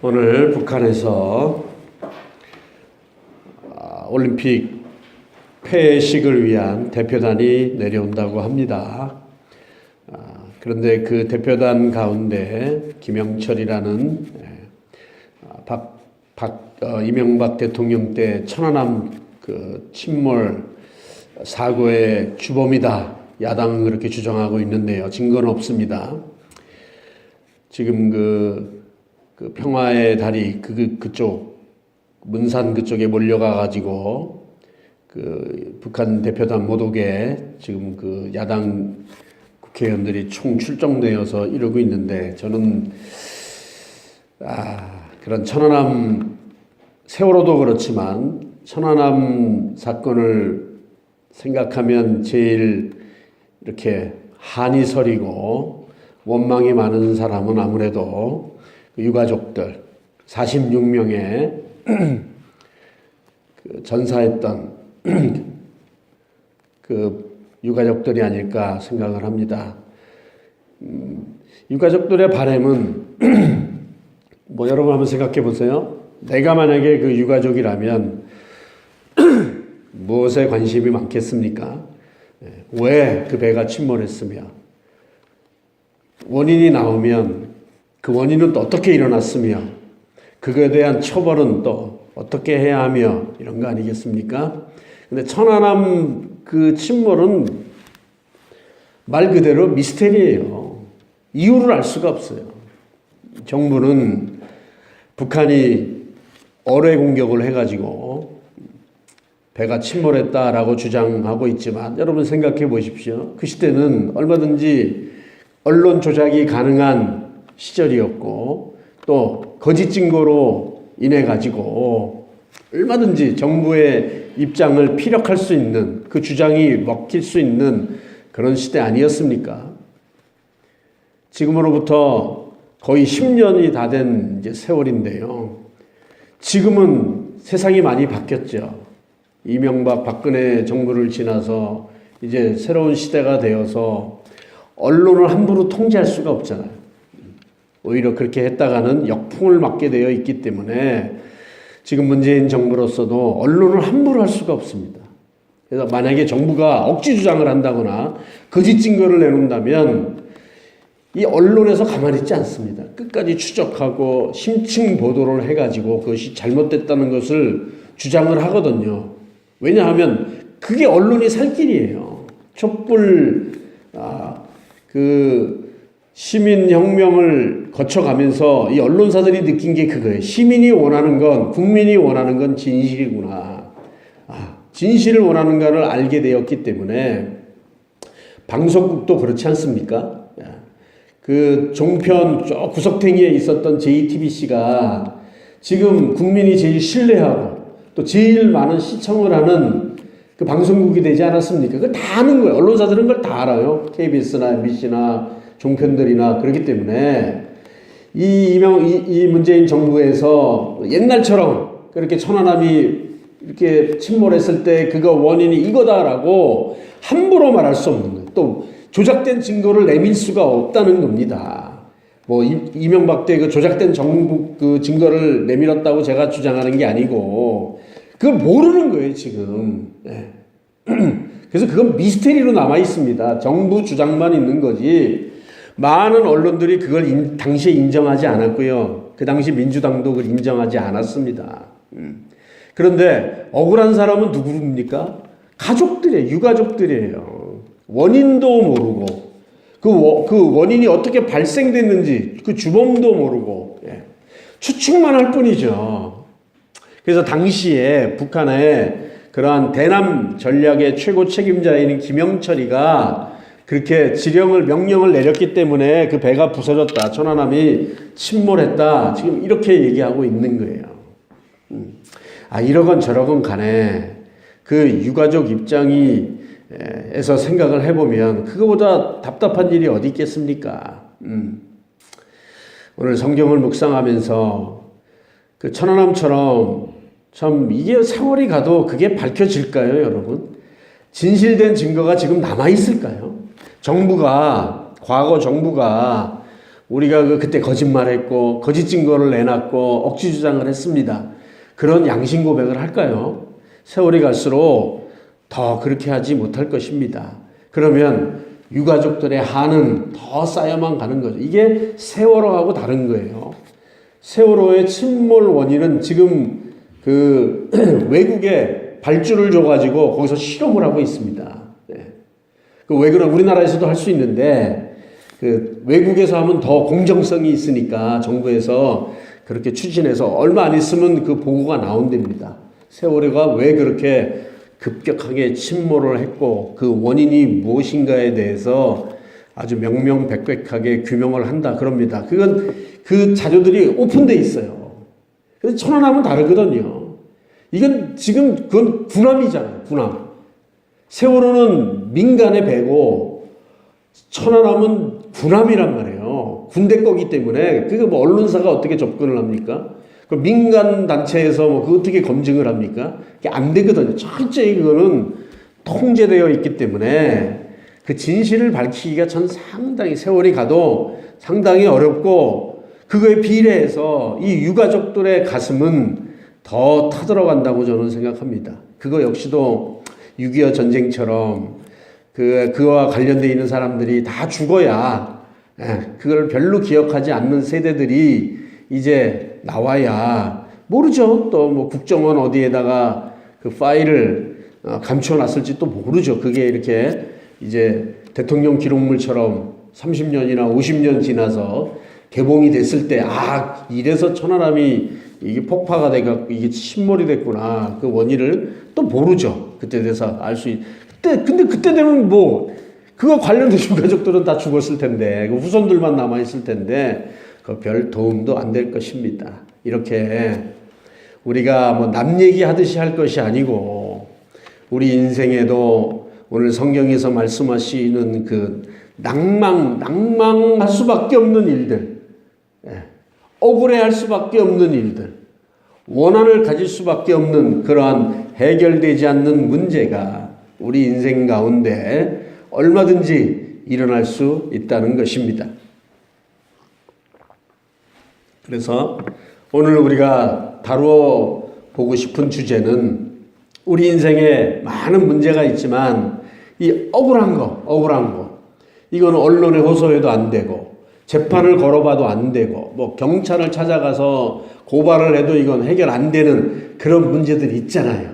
오늘 북한에서 올림픽 폐식을 위한 대표단이 내려온다고 합니다. 그런데 그 대표단 가운데 김영철이라는 이명박 대통령 때 천안함 그 침몰 사고의 주범이다. 야당은 그렇게 주장하고 있는데요. 증거는 없습니다. 지금 그 평화의 다리 그쪽 문산 그쪽에 몰려가 가지고 그 북한 대표단 못 오게 지금 그 야당 국회의원들이 총 출동되어서 이러고 있는데, 저는 그런 천안함 세월호도 그렇지만 천안함 사건을 생각하면 제일 이렇게 한이 서리고 원망이 많은 사람은 아무래도 유가족들 46명의 그 전사했던 그 유가족들이 아닐까 생각을 합니다. 유가족들의 바람은 뭐 여러분 한번 생각해 보세요. 내가 만약에 그 유가족이라면 무엇에 관심이 많겠습니까? 왜 그 배가 침몰했으며, 원인이 나오면 그 원인은 또 어떻게 일어났으며, 그거에 대한 처벌은 또 어떻게 해야 하며, 이런 거 아니겠습니까? 근데 천안함 그 침몰은 말 그대로 미스테리예요. 이유를 알 수가 없어요. 정부는 북한이 어뢰 공격을 해가지고 배가 침몰했다라고 주장하고 있지만, 여러분 생각해 보십시오. 그 시대는 얼마든지 언론 조작이 가능한 시절이었고, 또 거짓 증거로 인해 가지고 얼마든지 정부의 입장을 피력할 수 있는, 그 주장이 먹힐 수 있는 그런 시대 아니었습니까? 지금으로부터 거의 10년이 다 된 이제 세월인데요. 지금은 세상이 많이 바뀌었죠. 이명박 박근혜 정부를 지나서 이제 새로운 시대가 되어서 언론을 함부로 통제할 수가 없잖아요. 오히려 그렇게 했다가는 역풍을 맞게 되어 있기 때문에 지금 문재인 정부로서도 언론을 함부로 할 수가 없습니다. 그래서 만약에 정부가 억지 주장을 한다거나 거짓 증거를 내놓는다면 이 언론에서 가만히 있지 않습니다. 끝까지 추적하고 심층 보도를 해가지고 그것이 잘못됐다는 것을 주장을 하거든요. 왜냐하면 그게 언론이 살 길이에요. 촛불 그 시민혁명을 거쳐가면서 이 언론사들이 느낀 게 그거예요. 시민이 원하는 건, 국민이 원하는 건 진실이구나. 진실을 원하는가를 알게 되었기 때문에, 방송국도 그렇지 않습니까? 그 종편 저 구석탱이에 있었던 JTBC가 지금 국민이 제일 신뢰하고 또 제일 많은 시청을 하는 그 방송국이 되지 않았습니까? 그걸 다 아는 거예요. 언론사들은 그걸 다 알아요. KBS나 MBC나 종편들이나. 그렇기 때문에 이 문재인 정부에서 옛날처럼 그렇게 천안함이 이렇게 침몰했을 때 그거 원인이 이거다라고 함부로 말할 수 없는 거예요. 또 조작된 증거를 내밀 수가 없다는 겁니다. 뭐 이명박 때 그 조작된 정부 그 증거를 내밀었다고 제가 주장하는 게 아니고, 그걸 모르는 거예요 지금. 그래서 그건 미스테리로 남아 있습니다. 정부 주장만 있는 거지. 많은 언론들이 그걸 당시에 인정하지 않았고요. 그 당시 민주당도 그걸 인정하지 않았습니다. 그런데 억울한 사람은 누구입니까? 가족들이에요. 유가족들이에요. 원인도 모르고 그 원인이 어떻게 발생됐는지 그 주범도 모르고 추측만 할 뿐이죠. 그래서 당시에 북한의 그러한 대남 전략의 최고 책임자인 김영철이가 그렇게 명령을 내렸기 때문에 그 배가 부서졌다, 천안함이 침몰했다, 지금 이렇게 얘기하고 있는 거예요. 이러건 저러건 간에 그 유가족 입장에서 생각을 해보면 그거보다 답답한 일이 어디 있겠습니까? 오늘 성경을 묵상하면서 그 천안함처럼 참 이게 세월이 가도 그게 밝혀질까요, 여러분? 진실된 증거가 지금 남아있을까요? 과거 정부가 우리가 그때 거짓말했고 거짓 증거를 내놨고 억지 주장을 했습니다. 그런 양심 고백을 할까요? 세월이 갈수록 더 그렇게 하지 못할 것입니다. 그러면 유가족들의 한은 더 쌓여만 가는 거죠. 이게 세월호하고 다른 거예요. 세월호의 침몰 원인은 지금 그 외국에 발주를 줘가지고 거기서 실험을 하고 있습니다. 네. 왜 그런 우리나라에서도 할 수 있는데 그 외국에서 하면 더 공정성이 있으니까 정부에서 그렇게 추진해서 얼마 안 있으면 그 보고가 나온답니다. 세월호가 왜 그렇게 급격하게 침몰을 했고 그 원인이 무엇인가에 대해서 아주 명명백백하게 규명을 한다 그럽니다. 그건 그 자료들이 오픈돼 있어요. 그래서 천안함은 다르거든요. 이건 지금 그건 군함이잖아요. 군함. 세월호는 민간의 배고 천안함은 군함이란 말이에요. 군대 거기 때문에 그게 뭐 언론사가 어떻게 접근을 합니까? 그 민간 단체에서 뭐 그 어떻게 검증을 합니까? 그게 안 되거든요. 철저히 그거는 통제되어 있기 때문에 그 진실을 밝히기가 전 상당히 세월이 가도 상당히 어렵고 그거에 비례해서 이 유가족들의 가슴은 더 타들어간다고 저는 생각합니다. 그거 역시도 6.25 전쟁처럼 그와 관련되어 있는 사람들이 다 죽어야 그걸 별로 기억하지 않는 세대들이 이제 나와야 모르죠. 또 뭐 국정원 어디에다가 그 파일을 감춰놨을지 또 모르죠. 그게 이렇게 이제 대통령 기록물처럼 30년이나 50년 지나서 개봉이 됐을 때, 이래서 천안함이 이게 폭파가 돼가 이게 침몰이 됐구나. 그 원인을 또 모르죠. 그때 돼서 알 수 근데 그때 되면 뭐, 그거 관련된 유가족들은 다 죽었을 텐데, 그 후손들만 남아있을 텐데, 그 별 도움도 안 될 것입니다. 이렇게 우리가 뭐 남 얘기하듯이 할 것이 아니고, 우리 인생에도 오늘 성경에서 말씀하시는 그 낭망할 수밖에 없는 일들, 억울해할 수밖에 없는 일들, 원한을 가질 수밖에 없는 그러한 해결되지 않는 문제가 우리 인생 가운데 얼마든지 일어날 수 있다는 것입니다. 그래서 오늘 우리가 다루어 보고 싶은 주제는 우리 인생에 많은 문제가 있지만 이 억울한 거 이거는 언론에 호소해도 안 되고 재판을 걸어봐도 안 되고 뭐 경찰을 찾아가서 고발을 해도 이건 해결 안 되는 그런 문제들이 있잖아요.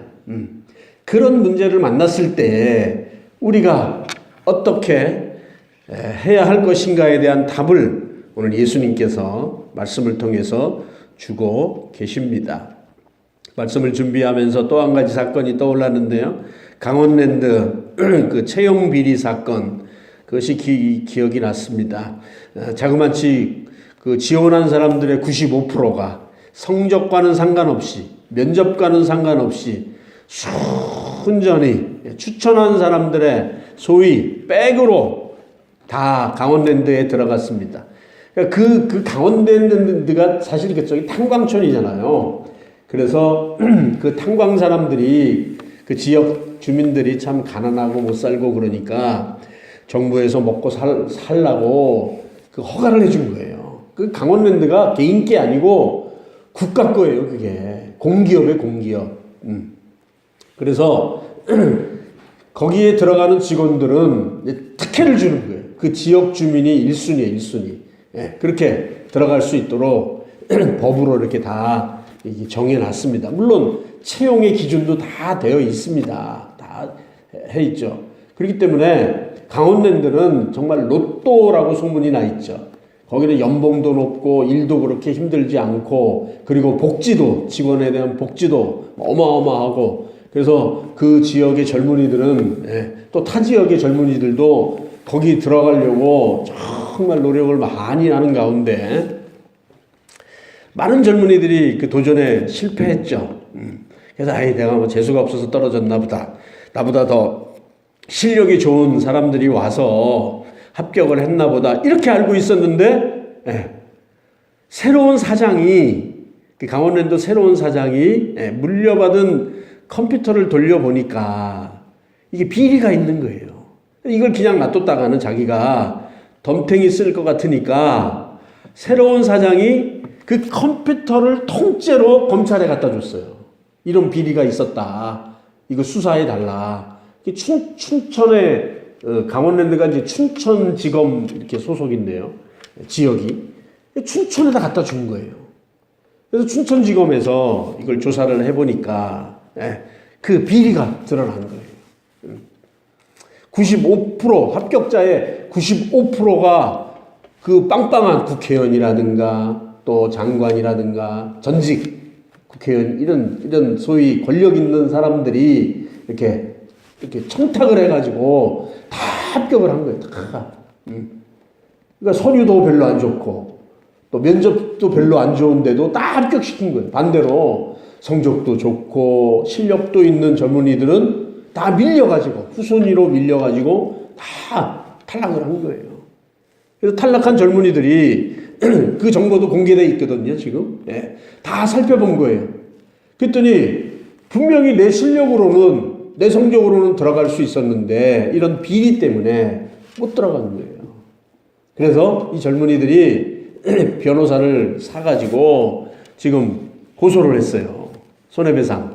그런 문제를 만났을 때 우리가 어떻게 해야 할 것인가에 대한 답을 오늘 예수님께서 말씀을 통해서 주고 계십니다. 말씀을 준비하면서 또 한 가지 사건이 떠올랐는데요. 강원랜드 그 채용 비리 사건, 그것이 기억이 났습니다. 자그마치 그 지원한 사람들의 95%가 성적과는 상관없이, 면접과는 상관없이 순전히 추천한 사람들의 소위 백으로 다 강원랜드에 들어갔습니다. 그 강원랜드가 사실 그쪽이 탄광촌이잖아요. 그래서 그 탄광 사람들이 그 지역 주민들이 참 가난하고 못 살고 그러니까 정부에서 먹고 살라고 그 허가를 해준 거예요. 그 강원랜드가 개인 게 아니고 국가 거예요. 그게 공기업이에요, 공기업. 그래서 거기에 들어가는 직원들은 특혜를 주는 거예요. 그 지역 주민이 1순위예요, 1순위. 그렇게 들어갈 수 있도록 법으로 이렇게 다 정해놨습니다. 물론 채용의 기준도 다 되어 있습니다. 다 해 있죠. 그렇기 때문에 강원랜드는 정말 로또라고 소문이 나 있죠. 거기는 연봉도 높고 일도 그렇게 힘들지 않고 그리고 복지도, 직원에 대한 복지도 어마어마하고 그래서 그 지역의 젊은이들은 또 타 지역의 젊은이들도 거기 들어가려고 정말 노력을 많이 하는 가운데 많은 젊은이들이 그 도전에 실패했죠. 그래서 내가 뭐 재수가 없어서 떨어졌나 보다. 나보다 더 실력이 좋은 사람들이 와서 합격을 했나 보다. 이렇게 알고 있었는데 새로운 사장이 그 강원랜드 새로운 사장이 물려받은 컴퓨터를 돌려보니까 이게 비리가 있는 거예요. 이걸 그냥 놔뒀다가는 자기가 덤탱이 쓸 것 같으니까 새로운 사장이 그 컴퓨터를 통째로 검찰에 갖다 줬어요. 이런 비리가 있었다. 이거 수사해 달라. 춘천에 강원랜드가 이제 춘천지검 이렇게 소속인데요. 지역이 춘천에다 갖다 준 거예요. 그래서 춘천지검에서 이걸 조사를 해보니까 그 비리가 드러난 거예요. 95% 합격자의 95%가 그 빵빵한 국회의원이라든가 또 장관이라든가 전직 국회의원 이런 소위 권력 있는 사람들이 이렇게 청탁을 해가지고 다 합격을 한 거예요. 다. 그러니까 서류도 별로 안 좋고 또 면접도 별로 안 좋은데도 다 합격시킨 거예요. 반대로 성적도 좋고 실력도 있는 젊은이들은 다 밀려가지고 후순위로 밀려가지고 다 탈락을 한 거예요. 그래서 탈락한 젊은이들이 그 정보도 공개되어 있거든요. 지금 다 살펴본 거예요. 그랬더니 분명히 내 실력으로는 내 성적으로는 들어갈 수 있었는데 이런 비리 때문에 못 들어간 거예요. 그래서 이 젊은이들이 변호사를 사가지고 지금 고소를 했어요. 손해배상.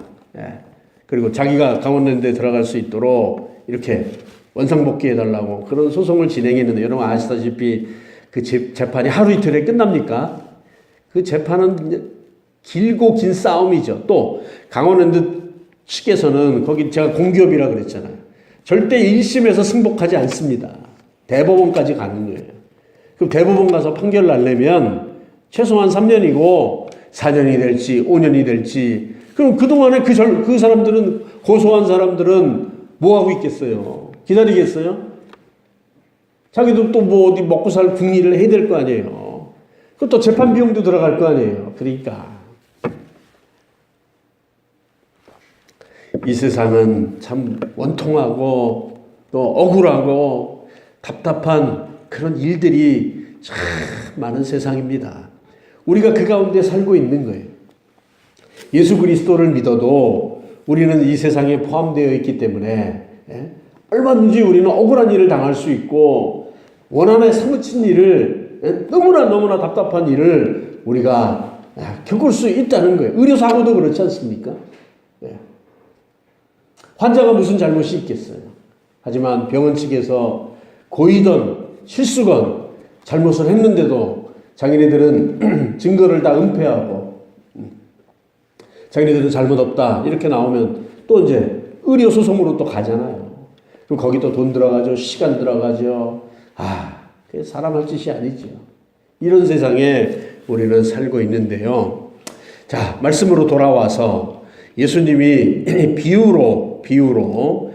그리고 자기가 강원랜드에 들어갈 수 있도록 이렇게 원상복귀해달라고 그런 소송을 진행했는데 여러분 아시다시피 그 재판이 하루 이틀에 끝납니까? 그 재판은 길고 긴 싸움이죠. 또 강원랜드 측에서는 거기 제가 공기업이라 그랬잖아요. 절대 1심에서 승복하지 않습니다. 대법원까지 가는 거예요. 그럼 대법원 가서 판결 날려면 최소한 3년이고 4년이 될지 5년이 될지 그럼 그동안에 그 사람들은 고소한 사람들은 뭐 하고 있겠어요? 기다리겠어요? 자기도 또 뭐 어디 먹고 살 궁리를 해야 될 거 아니에요. 그것도 재판 비용도 들어갈 거 아니에요. 그러니까 이 세상은 참 원통하고 또 억울하고 답답한 그런 일들이 참 많은 세상입니다. 우리가 그 가운데 살고 있는 거예요. 예수 그리스도를 믿어도 우리는 이 세상에 포함되어 있기 때문에 얼마든지 우리는 억울한 일을 당할 수 있고 원한에 사무친 일을 너무나 답답한 일을 우리가 겪을 수 있다는 거예요. 의료사고도 그렇지 않습니까? 환자가 무슨 잘못이 있겠어요. 하지만 병원 측에서 고의든 실수건 잘못을 했는데도 자기네들은 증거를 다 은폐하고 자기네들은 잘못 없다 이렇게 나오면 또 이제 의료소송으로 또 가잖아요. 그럼 거기 또 돈 들어가죠. 시간 들어가죠. 그게 사람 할 짓이 아니죠. 이런 세상에 우리는 살고 있는데요. 자, 말씀으로 돌아와서 예수님이 비유로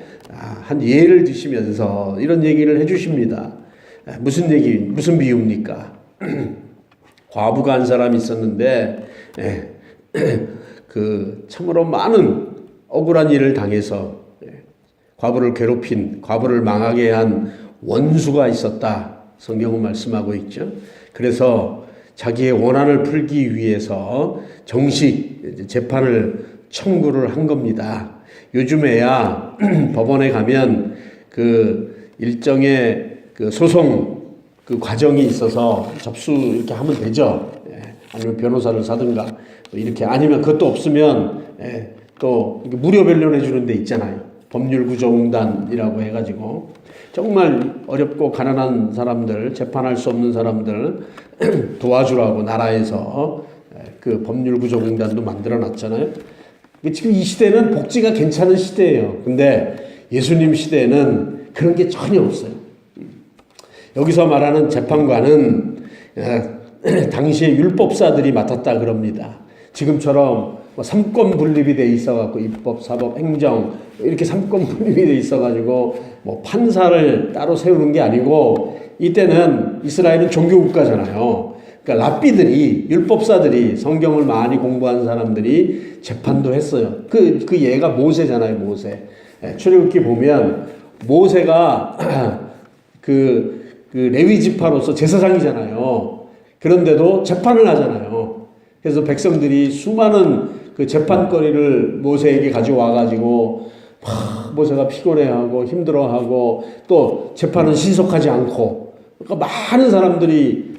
한 예를 드시면서 이런 얘기를 해주십니다. 무슨 비유입니까? 과부가 한 사람이 있었는데 그 참으로 많은 억울한 일을 당해서 과부를 괴롭힌, 과부를 망하게 한 원수가 있었다. 성경은 말씀하고 있죠. 그래서 자기의 원한을 풀기 위해서 정식 재판을 청구를 한 겁니다. 요즘에야 법원에 가면 그 일정의 그 소송 그 과정이 있어서 접수 이렇게 하면 되죠. 아니면 변호사를 사든가 이렇게 아니면 그것도 없으면 또 무료 변론해 주는 데 있잖아요. 법률구조공단이라고 해가지고 정말 어렵고 가난한 사람들, 재판할 수 없는 사람들 도와주라고 나라에서 그 법률구조공단도 만들어 놨잖아요. 지금 이 시대는 복지가 괜찮은 시대예요. 근데 예수님 시대에는 그런 게 전혀 없어요. 여기서 말하는 재판관은 당시에 율법사들이 맡았다 그럽니다. 지금처럼 삼권 분립이 돼 있어갖고 입법, 사법, 행정 이렇게 삼권 분립이 돼 있어가지고 뭐 판사를 따로 세우는 게 아니고 이때는 이스라엘은 종교 국가잖아요. 그러니까 랍비들이 율법사들이 성경을 많이 공부한 사람들이 재판도 했어요. 그 예가 모세잖아요, 모세. 출애굽기 보면 모세가 그 레위 지파로서 제사장이잖아요. 그런데도 재판을 하잖아요. 그래서 백성들이 수많은 그 재판거리를 모세에게 가져와가지고 모세가 피곤해하고 힘들어하고 또 재판은 신속하지 않고 그러니까 많은 사람들이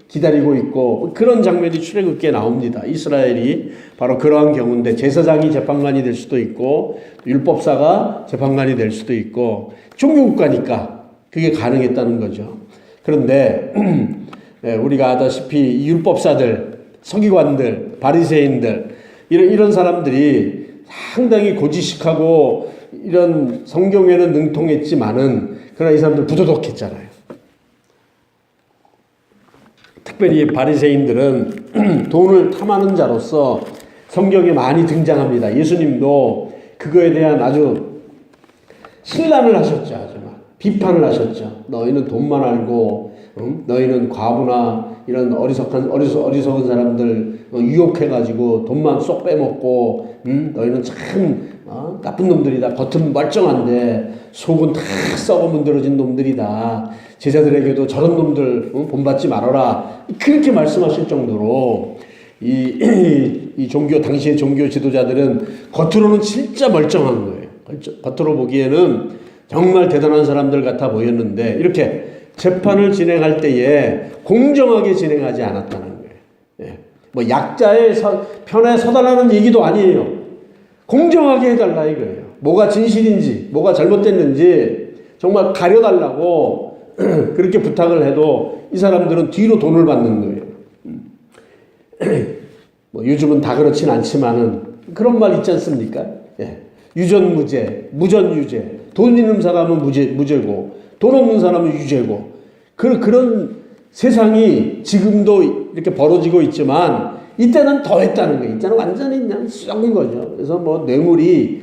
기다리고 있고 그런 장면이 출애굽기에 나옵니다. 이스라엘이 바로 그러한 경우인데 제사장이 재판관이 될 수도 있고 율법사가 재판관이 될 수도 있고 종교국가니까 그게 가능했다는 거죠. 그런데 우리가 아다시피 율법사들, 서기관들, 바리새인들 이런 사람들이 상당히 고지식하고 이런 성경에는 능통했지만은 그러나 이 사람들 부도덕했잖아요. 특별히 바리새인들은 돈을 탐하는 자로서 성경에 많이 등장합니다. 예수님도 그거에 대한 아주 신란을 하셨죠. 아주 막 비판을 하셨죠. 너희는 돈만 알고 너희는 과부나 이런 어리석은 사람들 유혹해가지고 돈만 쏙 빼먹고 너희는 참 나쁜 놈들이다. 겉은 멀쩡한데 속은 다 썩어 문드러진 놈들이다. 제자들에게도 저런 놈들 본받지 말아라. 그렇게 말씀하실 정도로 이 종교 당시의 종교 지도자들은 겉으로는 진짜 멀쩡한 거예요. 겉으로 보기에는 정말 대단한 사람들 같아 보였는데 이렇게 재판을 진행할 때에 공정하게 진행하지 않았다는 거예요. 예. 뭐 약자의 편에 서달라는 얘기도 아니에요. 공정하게 해달라 이거예요. 뭐가 진실인지 뭐가 잘못됐는지 정말 가려달라고 그렇게 부탁을 해도 이 사람들은 뒤로 돈을 받는 거예요. 뭐 요즘은 다 그렇진 않지만은 그런 말 있지 않습니까? 예. 유전무죄, 무전유죄. 돈 있는 사람은 무죄고 돈 없는 사람은 유죄고 그런 세상이 지금도 이렇게 벌어지고 있지만 이때는 더 했다는 거예요. 이때는 완전히 그냥 썩은 거죠. 그래서 뭐 뇌물이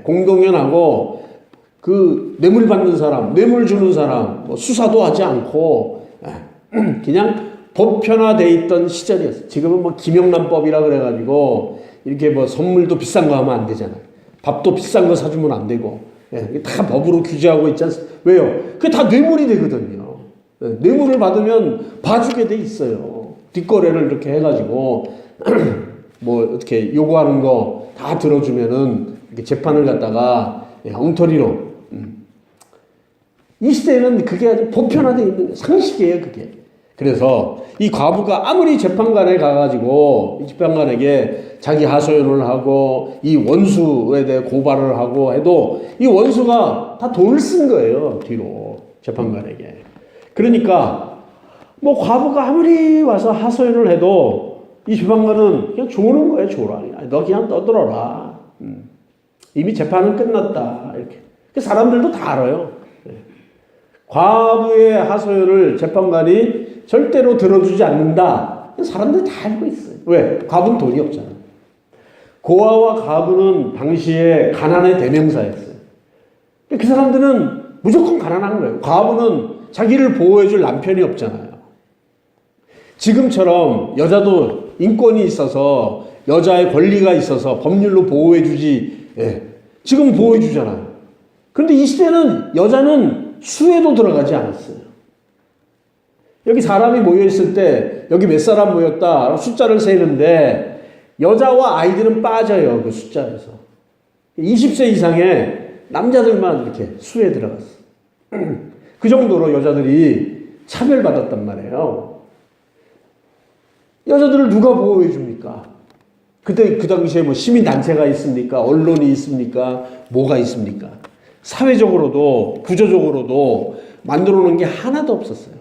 공공연하고 그 뇌물 받는 사람, 뇌물 주는 사람 뭐 수사도 하지 않고 그냥 보편화돼 있던 시절이었어요. 지금은 뭐 김영란법이라 그래가지고 이렇게 뭐 선물도 비싼 거 하면 안 되잖아요. 밥도 비싼 거 사주면 안 되고 다 법으로 규제하고 있지 않습니까? 왜요? 그게 다 뇌물이 되거든요. 뇌물을 받으면 봐주게 돼 있어요. 뒷거래를 이렇게 해가지고 뭐 어떻게 요구하는 거 다 들어주면은 이렇게 재판을 갖다가 엉터리로 이 시대에는 그게 아주 보편화되어 있는 상식이에요. 그게. 그래서 이 과부가 아무리 재판관에 가가지고 이 재판관에게 자기 하소연을 하고 이 원수에 대해 고발을 하고 해도 이 원수가 다 돈을 쓴 거예요. 뒤로 재판관에게. 그러니까 뭐 과부가 아무리 와서 하소연을 해도 이 재판관은 그냥 조는 거예요. 조라. 너 그냥 떠들어라. 이미 재판은 끝났다. 이렇게. 사람들도 다 알아요. 과부의 하소연을 재판관이 절대로 들어주지 않는다. 사람들이 다 알고 있어요. 왜? 과부는 돈이 없잖아. 고아와 과부는 당시에 가난의 대명사였어요. 그 사람들은 무조건 가난한 거예요. 과부는 자기를 보호해줄 남편이 없잖아요. 지금처럼 여자도 인권이 있어서 여자의 권리가 있어서 법률로 보호해주지. 지금 보호해주잖아요. 그런데 이 시대는 여자는 수에도 들어가지 않았어요. 여기 사람이 모여있을 때 여기 몇 사람 모였다 숫자를 세는데 여자와 아이들은 빠져요. 그 숫자에서. 20세 이상의 남자들만 이렇게 수에 들어갔어요. 그 정도로 여자들이 차별받았단 말이에요. 여자들을 누가 보호해 줍니까? 그때 그 당시에 뭐 시민단체가 있습니까? 언론이 있습니까? 뭐가 있습니까? 사회적으로도 구조적으로도 만들어 놓은 게 하나도 없었어요.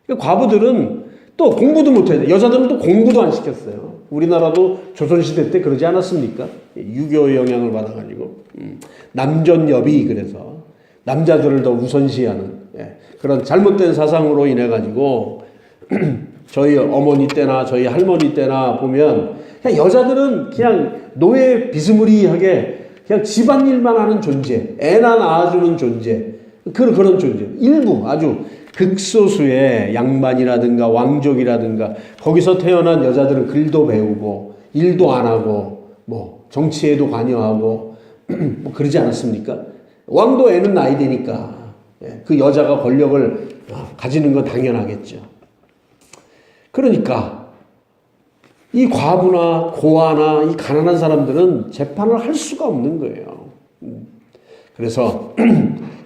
그러니까 과부들은 또 공부도 못해요. 여자들은 또 공부도 안 시켰어요. 우리나라도 조선시대 때 그러지 않았습니까? 유교의 영향을 받아가지고 남전여비 그래서 남자들을 더 우선시하는 그런 잘못된 사상으로 인해가지고 저희 어머니 때나 저희 할머니 때나 보면 그냥 여자들은 그냥 노예 비스무리하게 그냥 집안일만 하는 존재, 애나 낳아주는 존재, 그런 존재. 일부 아주 극소수의 양반이라든가 왕족이라든가 거기서 태어난 여자들은 글도 배우고 일도 안 하고 뭐 정치에도 관여하고 뭐 그러지 않았습니까? 왕도 애는 낳아야 되니까 그 여자가 권력을 가지는 건 당연하겠죠. 그러니까 이 과부나 고아나 이 가난한 사람들은 재판을 할 수가 없는 거예요. 그래서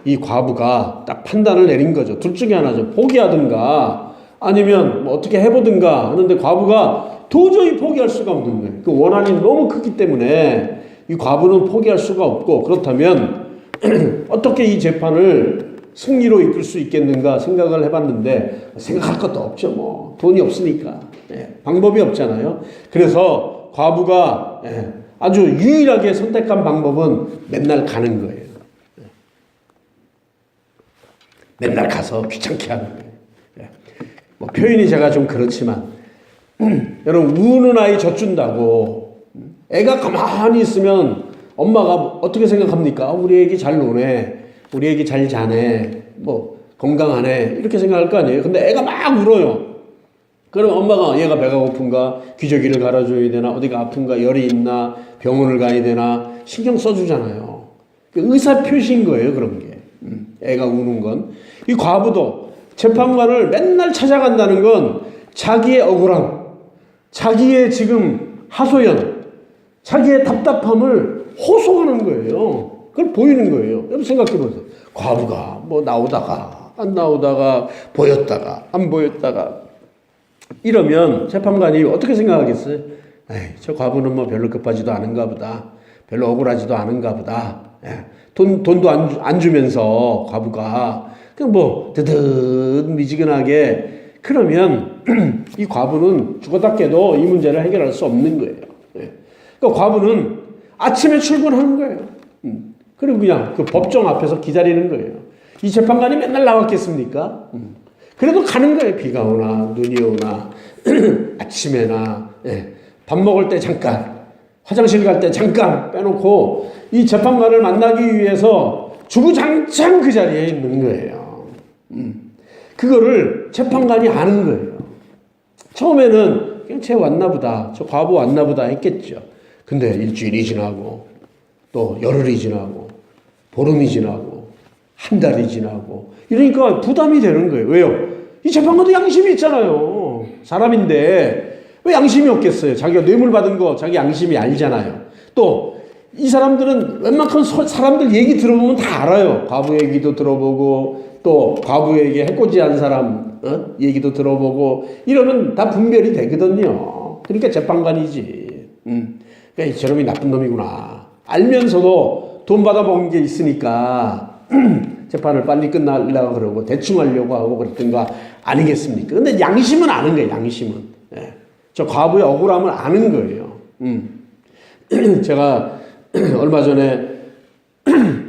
이 과부가 딱 판단을 내린 거죠. 둘 중에 하나죠. 포기하든가 아니면 뭐 어떻게 해보든가 하는데 과부가 도저히 포기할 수가 없는 거예요. 그 원한이 너무 크기 때문에 이 과부는 포기할 수가 없고, 그렇다면 어떻게 이 재판을 승리로 이끌 수 있겠는가 생각을 해봤는데 생각할 것도 없죠. 뭐 돈이 없으니까 방법이 없잖아요. 그래서 과부가 아주 유일하게 선택한 방법은 맨날 가는 거예요. 맨날 가서 귀찮게 하는 거예요. 뭐 표현이 제가 좀 그렇지만 여러분, 우는 아이 젖준다고 애가 가만히 있으면 엄마가 어떻게 생각합니까? 우리 애기 잘 노네, 우리 애기 잘 자네, 뭐 건강하네, 이렇게 생각할 거 아니에요. 근데 애가 막 울어요. 그럼 엄마가 얘가 배가 고픈가, 기저귀를 갈아줘야 되나, 어디가 아픈가, 열이 있나, 병원을 가야 되나 신경 써주잖아요. 의사 표시인 거예요, 그런 게. 애가 우는 건. 이 과부도 재판관을 맨날 찾아간다는 건 자기의 억울함, 자기의 지금 하소연, 자기의 답답함을 호소하는 거예요. 그걸 보이는 거예요. 여러분 생각해 보세요. 과부가 뭐 나오다가 안 나오다가 보였다가 안 보였다가 이러면 재판관이 어떻게 생각하겠어요? 에이, 저 과부는 뭐 별로 급하지도 않은가 보다, 별로 억울하지도 않은가 보다. 돈도 안 주면서 과부가 그냥 뭐 드듯 미지근하게, 그러면 이 과부는 죽었다 깨도 이 문제를 해결할 수 없는 거예요. 그러니까 과부는 아침에 출근하는 거예요. 그리고 그냥 그 법정 앞에서 기다리는 거예요. 이 재판관이 맨날 나왔겠습니까? 그래도 가는 거예요. 비가 오나 눈이 오나 아침에나 밥 먹을 때 잠깐, 화장실 갈 때 잠깐 빼놓고 이 재판관을 만나기 위해서 주구장창 그 자리에 있는 거예요. 그거를 재판관이 아는 거예요. 처음에는 그냥 쟤 왔나 보다, 저 과부 왔나 보다 했겠죠. 근데 일주일이 지나고 또 열흘이 지나고 보름이 지나고 한 달이 지나고 이러니까 부담이 되는 거예요. 왜요? 이 재판관도 양심이 있잖아요. 사람인데 왜 양심이 없겠어요? 자기가 뇌물 받은 거 자기 양심이 알잖아요. 또 이 사람들은 웬만큼 사람들 얘기 들어보면 다 알아요. 과부 얘기도 들어보고 또 과부에게 해코지한 사람 얘기도 들어보고 이러면 다 분별이 되거든요. 그러니까 재판관이지. 그러니까 저놈이 나쁜 놈이구나 알면서도 돈 받아먹은 게 있으니까 재판을 빨리 끝내려고 그러고 대충 하려고 하고 그랬던 거 아니겠습니까? 근데 양심은 아는 거예요. 양심은. 저 과부의 억울함을 아는 거예요. 제가 얼마 전에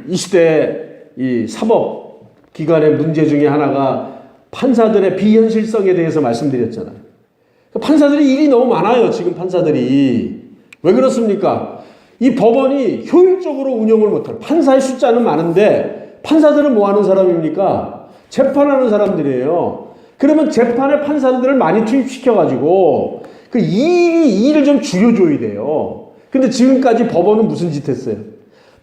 이 시대 이 사법 기관의 문제 중에 하나가 판사들의 비현실성에 대해서 말씀드렸잖아요. 판사들이 일이 너무 많아요. 지금 판사들이. 왜 그렇습니까? 이 법원이 효율적으로 운영을 못해요. 판사의 숫자는 많은데 판사들은 뭐 하는 사람입니까? 재판하는 사람들이에요. 그러면 재판에 판사들을 많이 투입시켜가지고 그 일을 좀 줄여줘야 돼요. 근데 지금까지 법원은 무슨 짓 했어요?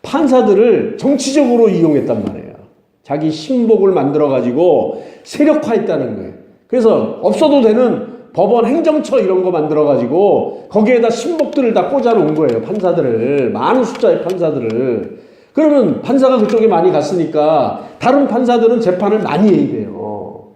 판사들을 정치적으로 이용했단 말이에요. 자기 신복을 만들어가지고 세력화했다는 거예요. 그래서 없어도 되는 법원 행정처 이런 거 만들어가지고 거기에다 신복들을 다 꽂아놓은 거예요. 판사들을. 많은 숫자의 판사들을. 그러면 판사가 그쪽에 많이 갔으니까 다른 판사들은 재판을 많이 해야 돼요.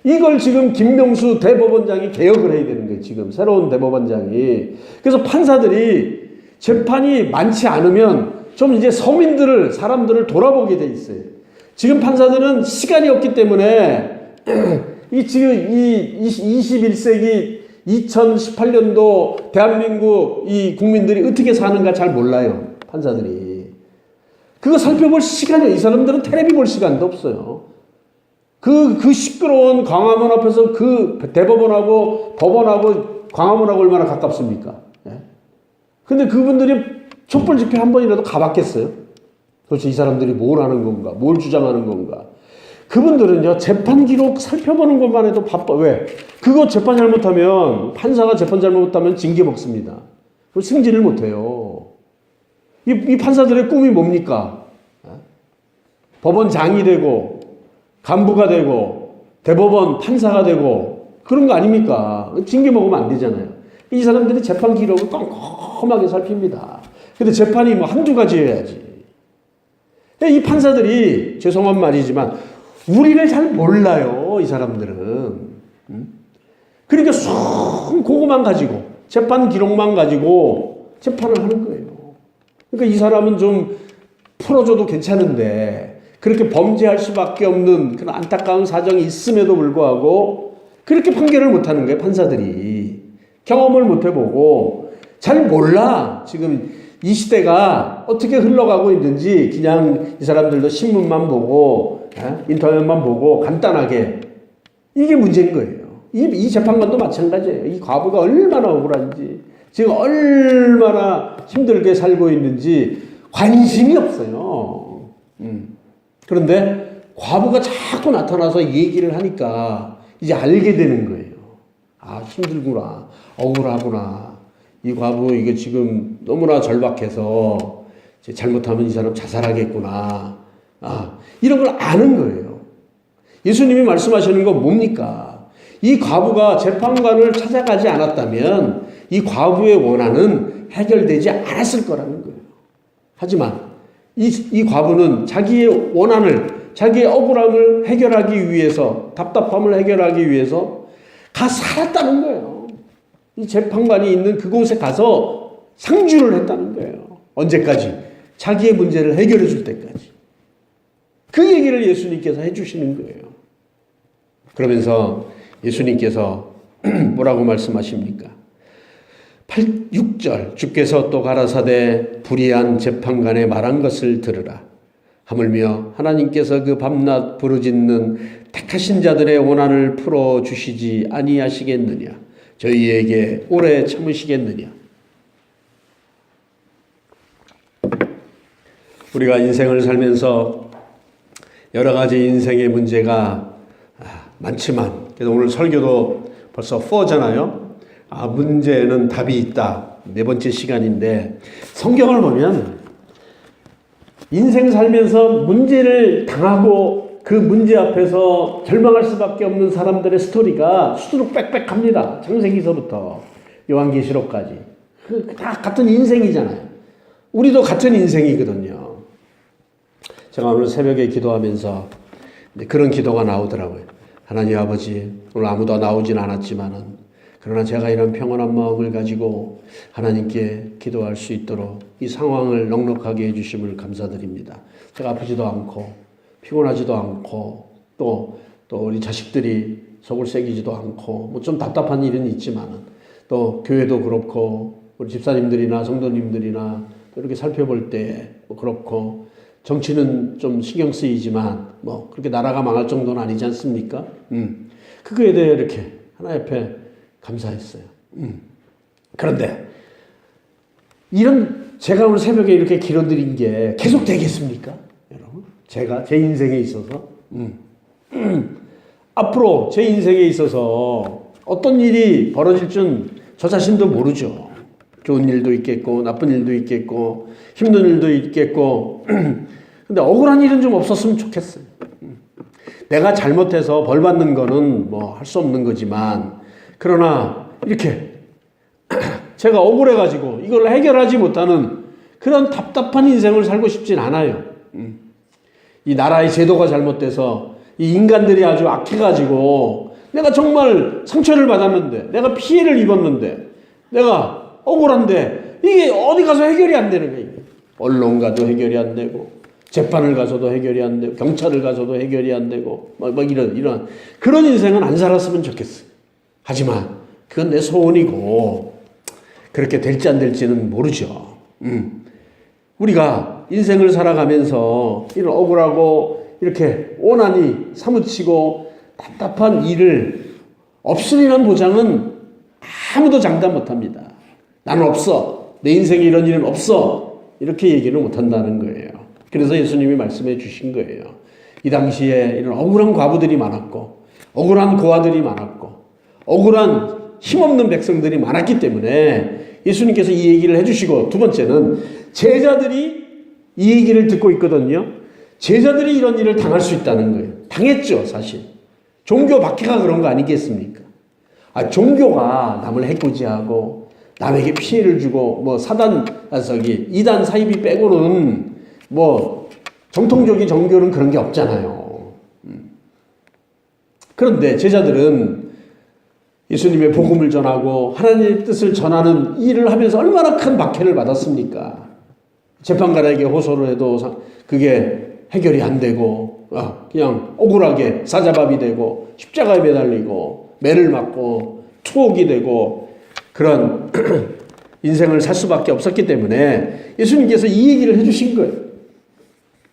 이걸 지금 김명수 대법원장이 개혁을 해야 되는 거예요. 지금 새로운 대법원장이. 그래서 판사들이 재판이 많지 않으면 좀 이제 사람들을 돌아보게 돼 있어요. 지금 판사들은 시간이 없기 때문에 지금 21세기 2018년도 대한민국 이 국민들이 어떻게 사는가 잘 몰라요. 판사들이. 그거 살펴볼 시간이, 이 사람들은 텔레비 볼 시간도 없어요. 그 시끄러운 광화문 앞에서 그 대법원하고 법원하고 광화문하고 얼마나 가깝습니까? 근데 그분들이 촛불 집회 한 번이라도 가봤겠어요? 도대체 이 사람들이 뭘 하는 건가? 뭘 주장하는 건가? 그분들은요, 재판 기록 살펴보는 것만 해도 바빠. 왜? 그거 재판 잘못하면, 판사가 재판 잘못하면 징계 먹습니다. 그럼 승진을 못해요. 이 판사들의 꿈이 뭡니까? 법원장이 되고, 간부가 되고, 대법원 판사가 되고, 그런 거 아닙니까? 징계 먹으면 안 되잖아요. 이 사람들이 재판 기록을 꼼꼼하게 살핍니다. 근데 재판이 뭐 한두 가지여야지. 이 판사들이, 죄송한 말이지만, 우리를 잘 몰라요, 이 사람들은. 그러니까 그거만 가지고 재판 기록만 가지고 재판을 하는 거예요. 그러니까 이 사람은 좀 풀어줘도 괜찮은데 그렇게 범죄할 수밖에 없는 그런 안타까운 사정이 있음에도 불구하고 그렇게 판결을 못하는 거예요. 판사들이 경험을 못 해보고 잘 몰라. 지금 이 시대가 어떻게 흘러가고 있는지 그냥 이 사람들도 신문만 보고 인터넷만 보고 간단하게 이게 문제인 거예요. 이 재판관도 마찬가지예요. 이 과부가 얼마나 억울한지 지금 얼마나 힘들게 살고 있는지 관심이 없어요. 그런데 과부가 자꾸 나타나서 얘기를 하니까 이제 알게 되는 거예요. 아, 힘들구나. 억울하구나. 이 과부 이게 지금 너무나 절박해서 잘못하면 이 사람 자살하겠구나. 아, 이런 걸 아는 거예요. 예수님이 말씀하시는 건 뭡니까? 이 과부가 재판관을 찾아가지 않았다면 이 과부의 원한은 해결되지 않았을 거라는 거예요. 하지만 이 과부는 자기의 원한을, 자기의 억울함을 해결하기 위해서, 답답함을 해결하기 위해서 가 살았다는 거예요. 이 재판관이 있는 그곳에 가서 상주를 했다는 거예요. 언제까지? 자기의 문제를 해결해 줄 때까지. 그 얘기를 예수님께서 해주시는 거예요. 그러면서 예수님께서 뭐라고 말씀하십니까? 6절 주께서 또 가라사대 불의한 재판관의 말한 것을 들으라. 하물며 하나님께서 그 밤낮 부르짖는 택하신 자들의 원한을 풀어주시지 아니하시겠느냐. 저희에게 오래 참으시겠느냐. 우리가 인생을 살면서 여러 가지 인생의 문제가 많지만, 그래서 오늘 설교도 벌써 4잖아요. 문제는 답이 있다. 4번째 시간인데, 성경을 보면 인생 살면서 문제를 당하고 그 문제 앞에서 절망할 수밖에 없는 사람들의 스토리가 수두룩 빽빽합니다. 창세기서부터 요한계시록까지. 다 같은 인생이잖아요. 우리도 같은 인생이거든요. 제가 오늘 새벽에 기도하면서 그런 기도가 나오더라고요. 하나님 아버지, 오늘 아무도 나오진 않았지만은 그러나 제가 이런 평온한 마음을 가지고 하나님께 기도할 수 있도록 이 상황을 넉넉하게 해주심을 감사드립니다. 제가 아프지도 않고 피곤하지도 않고 또 우리 자식들이 속을 새기지도 않고 뭐 좀 답답한 일은 있지만은 또 교회도 그렇고 우리 집사님들이나 성도님들이나 이렇게 살펴볼 때 뭐 그렇고 정치는 좀 신경 쓰이지만 뭐 그렇게 나라가 망할 정도는 아니지 않습니까? 그거에 대해 이렇게 하나님 앞에 감사했어요. 그런데 이런 제가 오늘 새벽에 이렇게 길어드린 게 계속 되겠습니까? 여러분, 제가 제 인생에 있어서 앞으로 제 인생에 있어서 어떤 일이 벌어질 줄 저 자신도 모르죠. 좋은 일도 있겠고 나쁜 일도 있겠고 힘든 일도 있겠고 근데 억울한 일은 좀 없었으면 좋겠어요. 내가 잘못해서 벌 받는 거는 뭐 할 수 없는 거지만 그러나 이렇게 제가 억울해가지고 이걸 해결하지 못하는 그런 답답한 인생을 살고 싶진 않아요. 이 나라의 제도가 잘못돼서 이 인간들이 아주 악해가지고 내가 정말 상처를 받았는데 내가 피해를 입었는데 내가 억울한데 이게 어디 가서 해결이 안 되는 거예요. 언론 가도 해결이 안 되고 재판을 가서도 해결이 안 되고 경찰을 가서도 해결이 안 되고 막 이런 그런 인생은 안 살았으면 좋겠어요. 하지만 그건 내 소원이고 그렇게 될지 안 될지는 모르죠. 우리가 인생을 살아가면서 이런 억울하고 이렇게 원한이 사무치고 답답한 일을 없으리란 보장은 아무도 장담 못합니다. 나는 없어. 내 인생에 이런 일은 없어. 이렇게 얘기를 못한다는 거예요. 그래서 예수님이 말씀해 주신 거예요. 이 당시에 이런 억울한 과부들이 많았고 억울한 고아들이 많았고 억울한 힘없는 백성들이 많았기 때문에 예수님께서 이 얘기를 해주시고 두 번째는 제자들이 이 얘기를 듣고 있거든요. 제자들이 이런 일을 당할 수 있다는 거예요. 당했죠, 사실. 종교 박해가 그런 거 아니겠습니까? 종교가 남을 해코지하고 남에게 피해를 주고 뭐 이단 사이비 빼고는 뭐 정통적인 종교는 그런 게 없잖아요. 그런데 제자들은 예수님의 복음을 전하고 하나님의 뜻을 전하는 일을 하면서 얼마나 큰 박해를 받았습니까? 재판관에게 호소를 해도 그게 해결이 안 되고 그냥 억울하게 사자밥이 되고 십자가에 매달리고 매를 맞고 투옥이 되고 그런 인생을 살 수밖에 없었기 때문에 예수님께서 이 얘기를 해주신 거예요.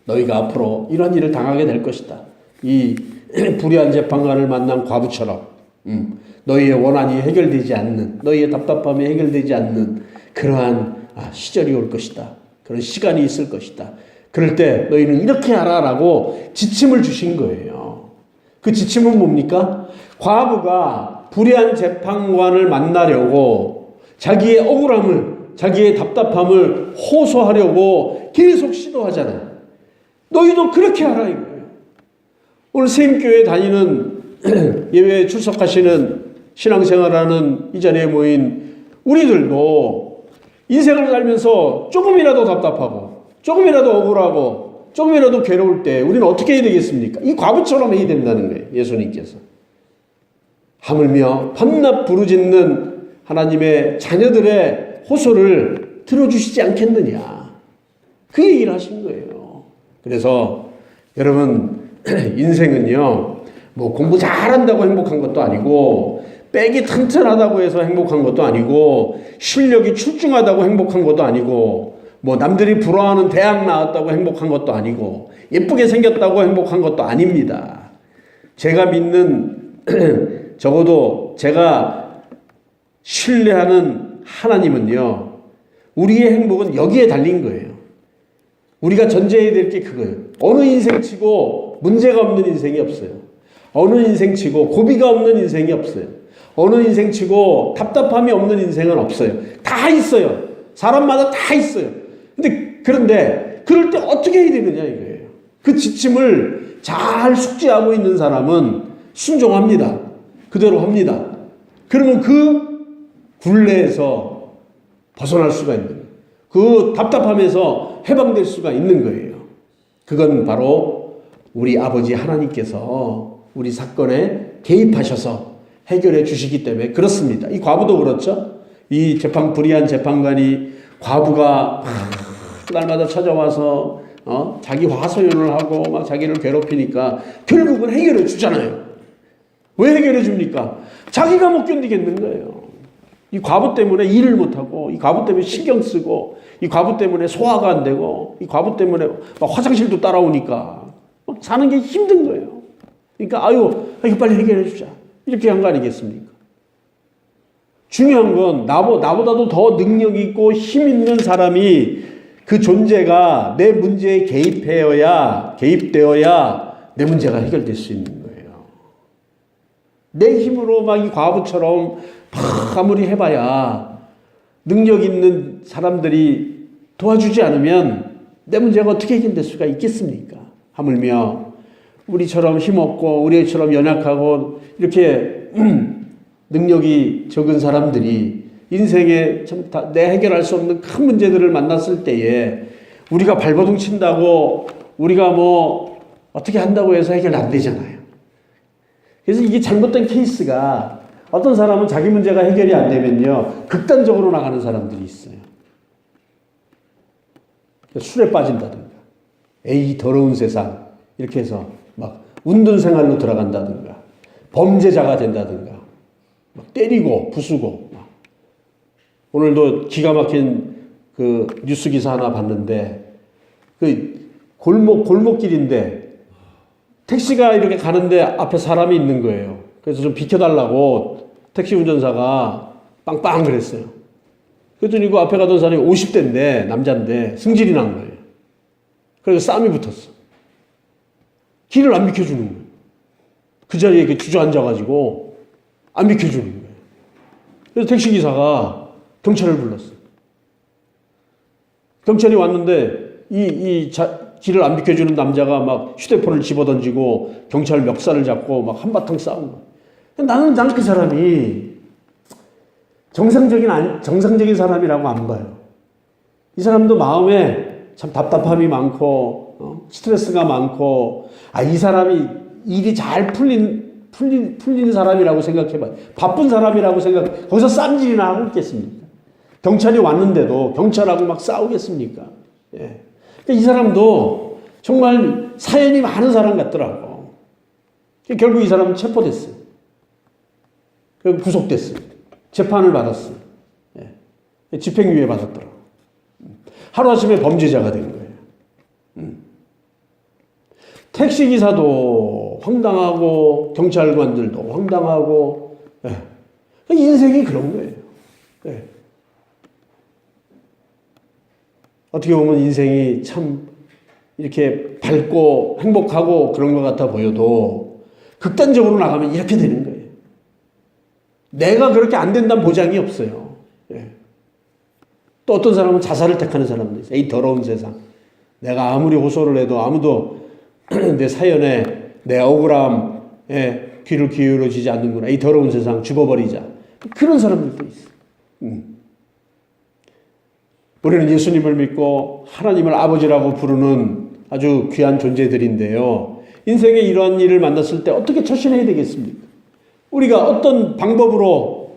너희가 앞으로 이런 일을 당하게 될 것이다. 이 불의한 재판관을 만난 과부처럼 너희의 원한이 해결되지 않는, 너희의 답답함이 해결되지 않는 그러한 시절이 올 것이다. 그런 시간이 있을 것이다. 그럴 때 너희는 이렇게 하라라고 지침을 주신 거예요. 그 지침은 뭡니까? 과부가 불의한 재판관을 만나려고 자기의 억울함을, 자기의 답답함을 호소하려고 계속 시도하잖아요. 너희도 그렇게 하라 이거예요. 오늘 세임교회 다니는 예배에 출석하시는 신앙생활하는 이 자리에 모인 우리들도 인생을 살면서 조금이라도 답답하고 조금이라도 억울하고 조금이라도 괴로울 때 우리는 어떻게 해야 되겠습니까? 이 과부처럼 해야 된다는 거예요. 예수님께서. 하물며 밤낮 부르짖는 하나님의 자녀들의 호소를 들어주시지 않겠느냐. 그 얘기를 하신 거예요. 그래서 여러분 인생은요 뭐 공부 잘한다고 행복한 것도 아니고 백이 튼튼하다고 해서 행복한 것도 아니고 실력이 출중하다고 행복한 것도 아니고 뭐 남들이 부러워하는 대학 나왔다고 행복한 것도 아니고 예쁘게 생겼다고 행복한 것도 아닙니다. 제가 믿는 적어도 제가 신뢰하는 하나님은요 우리의 행복은 여기에 달린 거예요. 우리가 전제해야 될 게 그거예요. 어느 인생치고 문제가 없는 인생이 없어요. 어느 인생치고 고비가 없는 인생이 없어요. 어느 인생치고 답답함이 없는 인생은 없어요. 다 있어요. 사람마다 다 있어요. 그런데 그럴 때 어떻게 해야 되느냐 이거예요. 그 지침을 잘 숙지하고 있는 사람은 순종합니다. 그대로 합니다. 그러면 그 굴레에서 벗어날 수가 있는 거예요. 그 답답함에서 해방될 수가 있는 거예요. 그건 바로 우리 아버지 하나님께서 우리 사건에 개입하셔서 해결해 주시기 때문에 그렇습니다. 이 과부도 그렇죠. 이 불의한 재판관이 과부가 날마다 찾아와서 자기 화소연을 하고 막 자기를 괴롭히니까 결국은 해결해 주잖아요. 왜 해결해 줍니까? 자기가 못 견디겠는 거예요. 이 과부 때문에 일을 못하고 이 과부 때문에 신경 쓰고 이 과부 때문에 소화가 안 되고 이 과부 때문에 막 화장실도 따라오니까 사는 게 힘든 거예요. 그러니까 이거 빨리 해결해 주자. 이렇게 한 거 아니겠습니까? 중요한 건 나보다도 더 능력 있고 힘 있는 사람이 그 존재가 내 문제에 개입되어야 내 문제가 해결될 수 있는 거예요. 내 힘으로 막 이 과부처럼 아무리 해봐야 능력 있는 사람들이 도와주지 않으면 내 문제가 어떻게 해결될 수가 있겠습니까? 하물며 우리처럼 힘없고 우리처럼 연약하고 이렇게 능력이 적은 사람들이 인생에 내 해결할 수 없는 큰 문제들을 만났을 때에 우리가 발버둥 친다고 우리가 뭐 어떻게 한다고 해서 해결 안 되잖아요. 그래서 이게 잘못된 케이스가 어떤 사람은 자기 문제가 해결이 안 되면요 극단적으로 나가는 사람들이 있어요. 술에 빠진다든가 에이 더러운 세상 이렇게 해서 막 운동 생활로 들어간다든가 범죄자가 된다든가 막 때리고 부수고 막. 오늘도 기가 막힌 그 뉴스 기사 하나 봤는데 그 골목길인데 택시가 이렇게 가는데 앞에 사람이 있는 거예요. 그래서 좀 비켜달라고 택시 운전사가 빵빵 그랬어요. 그랬더니 그 앞에 가던 사람이 50대인데 남자인데 승질이 난 거예요. 그래서 싸움이 붙었어. 길을 안 비켜주는 거예요. 그 자리에 이렇게 주저앉아가지고 안 비켜주는 거예요. 그래서 택시기사가 경찰을 불렀어요. 경찰이 왔는데 길을 안 비켜주는 남자가 막 휴대폰을 집어던지고 경찰 멱살을 잡고 막 한바탕 싸운 거예요. 나는 그 사람이 정상적인 사람이라고 안 봐요. 이 사람도 마음에 참 답답함이 많고 스트레스가 많고 이 사람이 일이 잘 풀린 풀린 사람이라고 생각해봐요. 바쁜 사람이라고 거기서 쌈질이나 하고 있겠습니까? 경찰이 왔는데도 경찰하고 막 싸우겠습니까? 예. 그러니까 이 사람도 정말 사연이 많은 사람 같더라고. 결국 이 사람은 체포됐어요. 그리고 구속됐어요. 재판을 받았어요. 예. 집행유예 받았더라고. 하루아침에 범죄자가 된 거예요. 택시기사도 황당하고 경찰관들도 황당하고, 예. 인생이 그런 거예요. 예. 어떻게 보면 인생이 참 이렇게 밝고 행복하고 그런 것 같아 보여도 극단적으로 나가면 이렇게 되는 거예요. 내가 그렇게 안 된다는 보장이 없어요. 예. 또 어떤 사람은 자살을 택하는 사람도 있어요. 이 더러운 세상. 내가 아무리 호소를 해도 아무도 내 사연에 내 억울함에 귀를 기울여지지 않는구나. 이 더러운 세상 죽어버리자. 그런 사람들도 있어요. 우리는 예수님을 믿고 하나님을 아버지라고 부르는 아주 귀한 존재들인데요. 인생에 이러한 일을 만났을 때 어떻게 처신해야 되겠습니까? 우리가 어떤 방법으로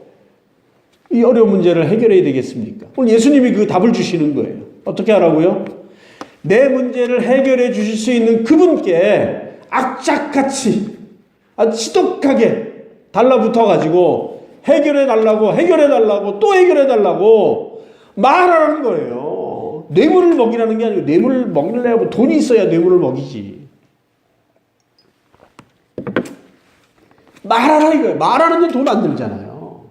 이 어려운 문제를 해결해야 되겠습니까? 오늘 예수님이 그 답을 주시는 거예요. 어떻게 하라고요? 내 문제를 해결해 주실 수 있는 그분께 악착같이 아주 지독하게 달라붙어가지고 해결해 달라고 또 해결해 달라고 말하는 거예요. 뇌물을 먹이라는 게 아니고 뇌물을 먹이려면 돈이 있어야 뇌물을 먹이지. 말하라 이거예요. 말하는데 돈 안 들잖아요.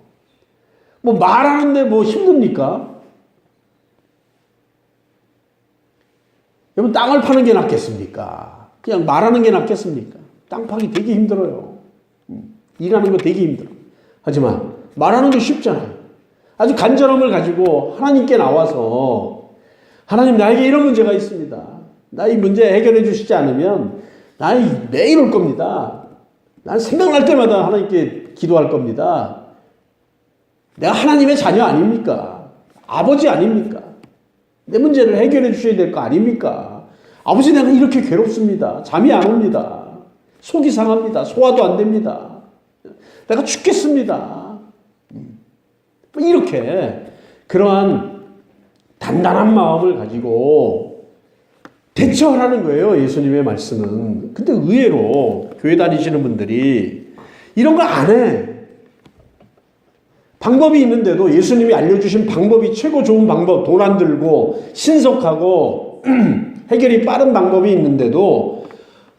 뭐 말하는데 뭐 힘듭니까? 여러분 땅을 파는 게 낫겠습니까? 그냥 말하는 게 낫겠습니까? 땅 파기 되게 힘들어요. 일하는 거 되게 힘들어. 하지만 말하는 게 쉽잖아요. 아주 간절함을 가지고 하나님께 나와서 하나님 나에게 이런 문제가 있습니다. 나 이 문제 해결해 주시지 않으면 나는 매일 올 겁니다. 난 생각날 때마다 하나님께 기도할 겁니다. 내가 하나님의 자녀 아닙니까? 아버지 아닙니까? 내 문제를 해결해 주셔야 될 거 아닙니까? 아버지 내가 이렇게 괴롭습니다. 잠이 안 옵니다. 속이 상합니다. 소화도 안 됩니다. 내가 죽겠습니다. 이렇게 그러한 단단한 마음을 가지고 대처하라는 거예요. 예수님의 말씀은. 근데 의외로 교회 다니시는 분들이 이런 거 안 해. 방법이 있는데도 예수님이 알려주신 방법이 최고 좋은 방법, 돈 안 들고 신속하고 해결이 빠른 방법이 있는데도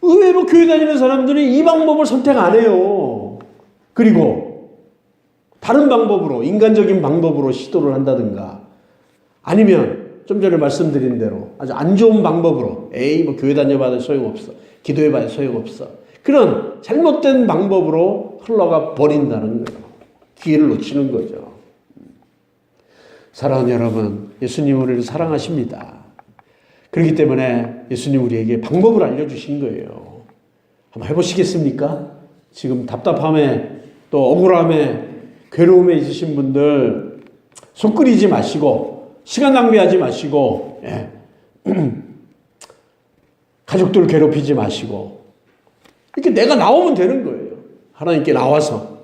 의외로 교회 다니는 사람들이 이 방법을 선택 안 해요. 그리고 다른 방법으로, 인간적인 방법으로 시도를 한다든가 아니면 좀 전에 말씀드린 대로 아주 안 좋은 방법으로 뭐 교회 다녀봐도 소용없어. 기도해봐도 소용없어. 그런 잘못된 방법으로 흘러가 버린다는 거예요. 기회를 놓치는 거죠. 사랑하는 여러분, 예수님 우리를 사랑하십니다. 그렇기 때문에 예수님 우리에게 방법을 알려주신 거예요. 한번 해보시겠습니까? 지금 답답함에 또 억울함에 괴로움에 있으신 분들 속 끓이지 마시고 시간 낭비하지 마시고 가족들 괴롭히지 마시고 이렇게 내가 나오면 되는 거예요. 하나님께 나와서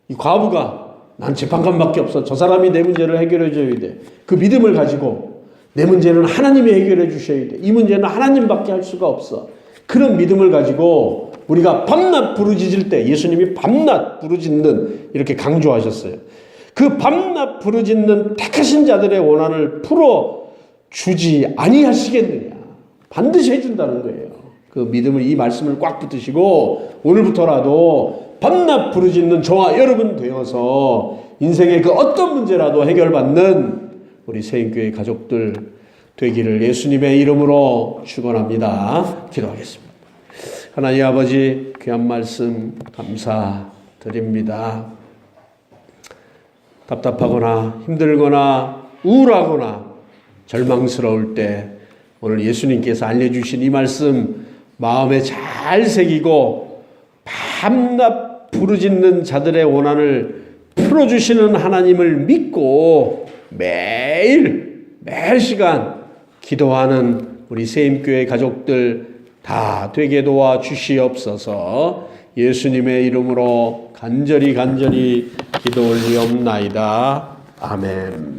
이 과부가 난 재판관밖에 없어. 저 사람이 내 문제를 해결해 줘야 돼. 그 믿음을 가지고 내 문제는 하나님이 해결해 주셔야 돼. 이 문제는 하나님밖에 할 수가 없어. 그런 믿음을 가지고 우리가 밤낮 부르짖을 때 예수님이 밤낮 부르짖는 이렇게 강조하셨어요. 그 밤낮 부르짖는 택하신 자들의 원한을 풀어주지 아니하시겠느냐. 반드시 해준다는 거예요. 그 믿음을 이 말씀을 꽉 붙드시고 오늘부터라도 밤낮 부르짖는 저와 여러분 되어서 인생의 그 어떤 문제라도 해결받는 우리 세인교회 가족들 되기를 예수님의 이름으로 축원합니다. 기도하겠습니다. 하나님 아버지 귀한 말씀 감사드립니다. 답답하거나 힘들거나 우울하거나 절망스러울 때 오늘 예수님께서 알려주신 이 말씀 마음에 잘 새기고 밤낮 부르짖는 자들의 원한을 풀어주시는 하나님을 믿고 매일 시간 기도하는 우리 세임교회 가족들 다 되게 도와주시옵소서. 예수님의 이름으로 간절히 기도 올리옵나이다. 아멘.